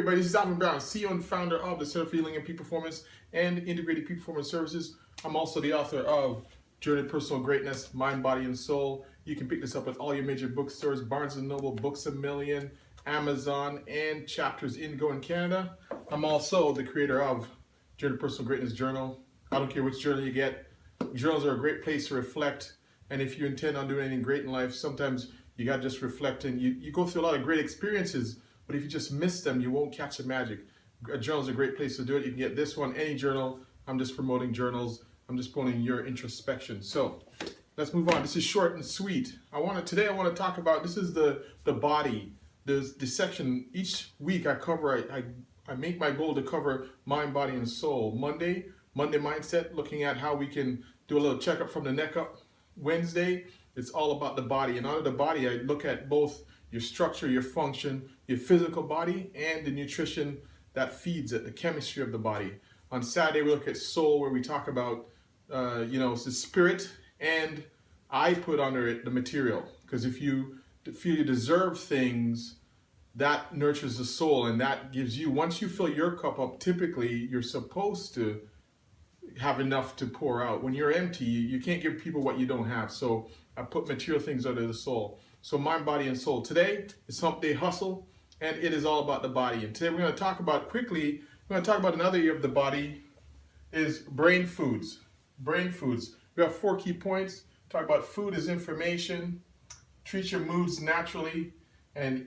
everybody, this is Alvin Brown, CEO and founder of the Center for Healing and Peak Performance and Integrated Peak Performance Services. I'm also the author of Journey to Personal Greatness, Mind, Body, and Soul. You can pick this up at all your major bookstores, Barnes & Noble, Books A Million, Amazon, and Chapters Indigo in Canada. I'm also the creator of Journey to Personal Greatness Journal. I don't care which journal you get. Journals are a great place to reflect, and if you intend on doing anything great in life, sometimes you got to just reflect, and you go through a lot of great experiences, but if you just miss them, you won't catch the magic. A journal is a great place to do it. You can get this one, any journal. I'm just promoting journals. I'm just promoting your introspection. So let's move on. This is short and sweet. Today I want to talk about, this is the body. The section, each week I make my goal to cover mind, body, and soul. Monday mindset, looking at how we can do a little checkup from the neck up. Wednesday, it's all about the body. And out of the body, I look at both your structure, your function, your physical body, and the nutrition that feeds it, the chemistry of the body. On Saturday, we look at soul, where we talk about, the spirit, and I put under it the material. Because if you feel you deserve things, that nurtures the soul, and that gives you, once you fill your cup up, typically you're supposed to have enough to pour out. When you're empty, you can't give people what you don't have. So I put material things under the soul. So mind, body, and soul. Today is Hump Day Hustle, and it is all about the body. And today we're going to talk about another area of the body, is brain foods. Brain foods. We have 4 key points. Talk about food as information, treat your moods naturally, and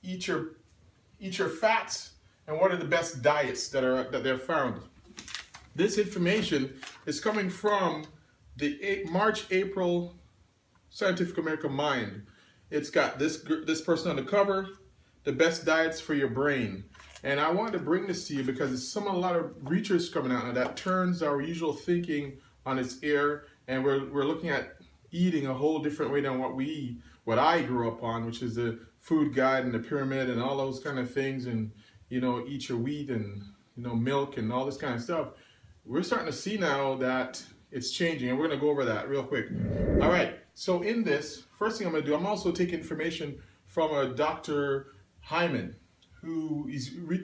eat your fats, and what are the best diets that they're found. This information is coming from the March-April Scientific American Mind. It's got this person on the cover, the best diets for your brain. And I wanted to bring this to you because it's a lot of research coming out that turns our usual thinking on its ear, and we're looking at eating a whole different way than what I grew up on, which is the food guide and the pyramid and all those kind of things, and eat your wheat and milk and all this kind of stuff. We're starting to see now that it's changing, and we're going to go over that real quick. All right, so in this, first thing I'm going to do, I'm also taking information from a Dr. Hyman, who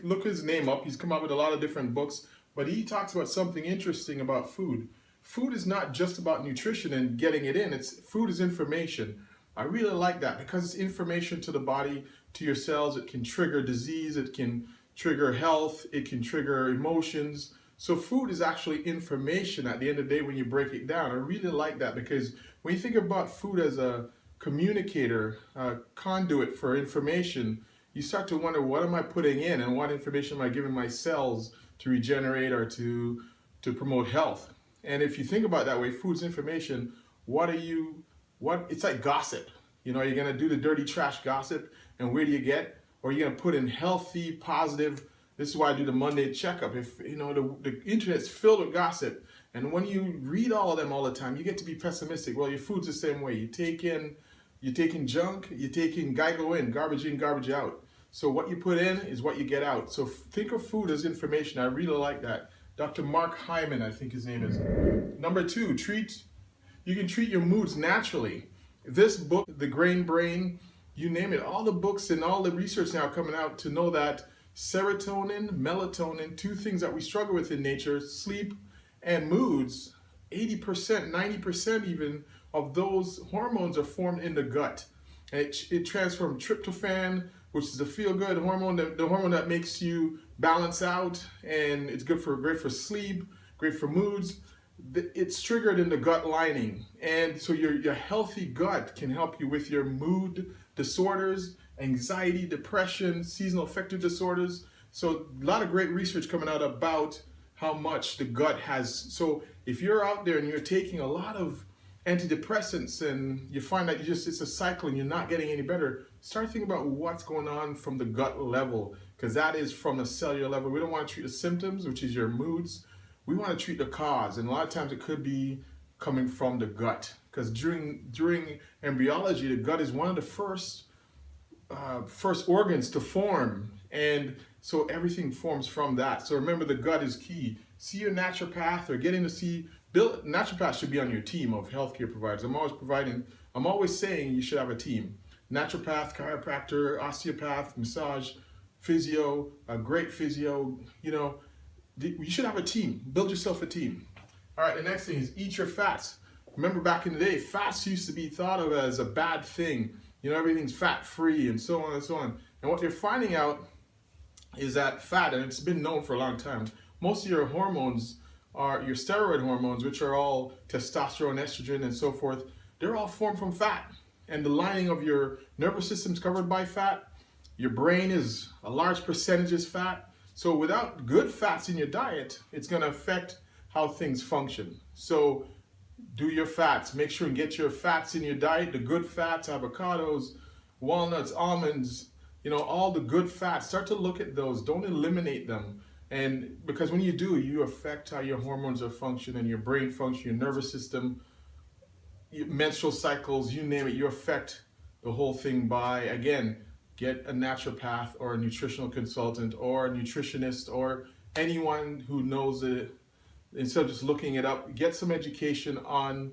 look his name up. He's come out with a lot of different books, but he talks about something interesting about food. Food is not just about nutrition and getting it in. Food is information. I really like that because it's information to the body, to your cells. It can trigger disease. It can trigger health. It can trigger emotions. So food is actually information at the end of the day when you break it down. I really like that because when you think about food as a communicator, a conduit for information, you start to wonder, what am I putting in and what information am I giving my cells to regenerate or to promote health? And if you think about it that way, food's information. It's like gossip. You're going to do the dirty trash gossip, and where do you get? Or you're going to put in healthy, positive. This is why I do the Monday checkup. If the internet's filled with gossip, and when you read all of them all the time, you get to be pessimistic. Well, your food's the same way. You take in junk, you take in garbage in, garbage out. So what you put in is what you get out. So think of food as information. I really like that. Dr. Mark Hyman, I think his name is. Number 2, you can treat your moods naturally. This book, The Grain Brain, you name it, all the books and all the research now coming out to know that serotonin, melatonin, 2 things that we struggle with in nature, sleep and moods, 80%, 90% even of those hormones are formed in the gut. And it transforms tryptophan, which is the feel-good hormone, the hormone that makes you balance out, and it's great for sleep, great for moods. It's triggered in the gut lining, and so your healthy gut can help you with your mood disorders, anxiety, depression, seasonal affective disorders. So a lot of great research coming out about how much the gut has. So if you're out there and you're taking a lot of antidepressants and you find that it's a cycle and you're not getting any better, start thinking about what's going on from the gut level, because that is from the cellular level. We don't want to treat the symptoms, which is your moods. We want to treat the cause, and a lot of times it could be coming from the gut, because during embryology, the gut is one of the first organs to form, and so everything forms from that. So remember, the gut is key. See your naturopath, or getting to see. Naturopath should be on your team of healthcare providers. I'm always saying you should have a team. Naturopath, chiropractor, osteopath, massage, physio, a great physio, you know, you should have a team. Build yourself a team. All right, the next thing is eat your fats. Remember back in the day, fats used to be thought of as a bad thing. You know, everything's fat free and so on and so on. And what they're finding out is that fat, and it's been known for a long time, most of your hormones are your steroid hormones, which are all testosterone, estrogen, and so forth. They're all formed from fat. And the lining of your nervous system is covered by fat. Your brain is a large percentage is fat. So without good fats in your diet, it's going to affect how things function. So do your fats. Make sure and get your fats in your diet, the good fats, avocados, walnuts, almonds, you know, all the good fats. Start to look at those. Don't eliminate them. And because when you do, you affect how your hormones are functioning, your brain function, your nervous system, your menstrual cycles, you name it, you affect the whole thing by, again, get a naturopath or a nutritional consultant or a nutritionist or anyone who knows it. Instead of just looking it up, get some education on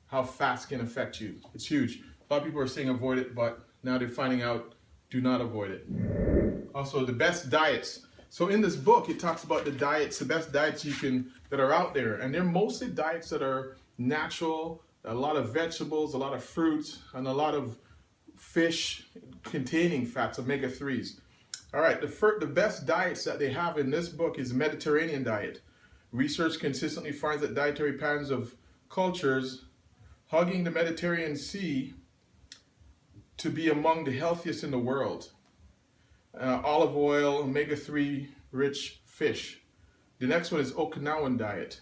how fats can affect you. It's huge. A lot of people are saying avoid it, but now they're finding out do not avoid it. Also, the best diets. So in this book, it talks about the diets, the best diets that are out there. And they're mostly diets that are natural, a lot of vegetables, a lot of fruits, and a lot of fish containing fats, omega-3s. All right, the best diets that they have in this book is Mediterranean diet. Research consistently finds that dietary patterns of cultures hugging the Mediterranean Sea to be among the healthiest in the world. Olive oil, omega-3 rich fish. The next one is Okinawan diet.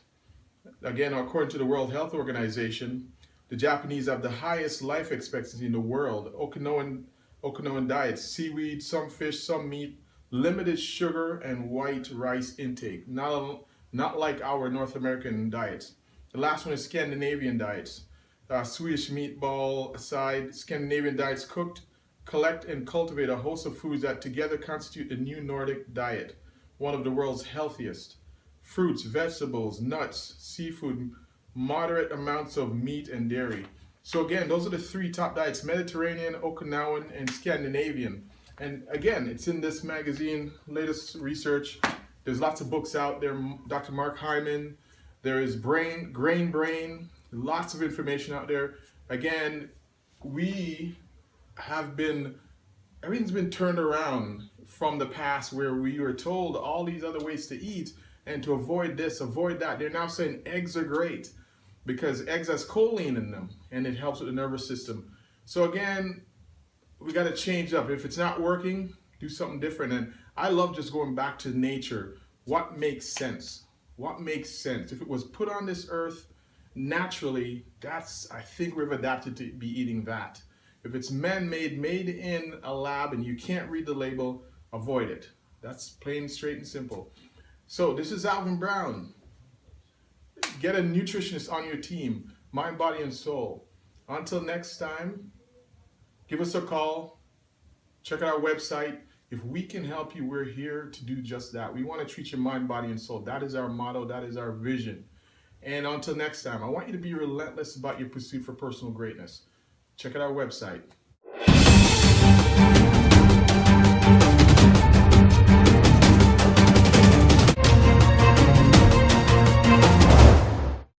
Again, according to the World Health Organization, the Japanese have the highest life expectancy in the world. Okinawan diet, seaweed, some fish, some meat, limited sugar and white rice intake. Not like our North American diets. The last one is Scandinavian diets. Swedish meatball aside, Scandinavian diets collect and cultivate a host of foods that together constitute the new Nordic diet, one of the world's healthiest. Fruits, vegetables, nuts, seafood, moderate amounts of meat and dairy. So again, those are the three top diets: Mediterranean, Okinawan, and Scandinavian. And again, it's in this magazine, latest research. There's lots of books out there. Dr. Mark Hyman. There is Grain Brain. Lots of information out there. Again, everything's been turned around from the past where we were told all these other ways to eat and to avoid this, avoid that. They're now saying eggs are great because eggs has choline in them and it helps with the nervous system. So again, we got to change up. If it's not working, do something different. And I love just going back to nature. What makes sense? What makes sense? If it was put on this earth naturally, I think we've adapted to be eating that. If it's man-made, made in a lab, and you can't read the label, avoid it. That's plain, straight, and simple. So this is Alvin Brown. Get a nutritionist on your team, mind, body, and soul. Until next time, give us a call. Check out our website. If we can help you, we're here to do just that. We want to treat your mind, body, and soul. That is our motto. That is our vision. And until next time, I want you to be relentless about your pursuit for personal greatness. Check out our website.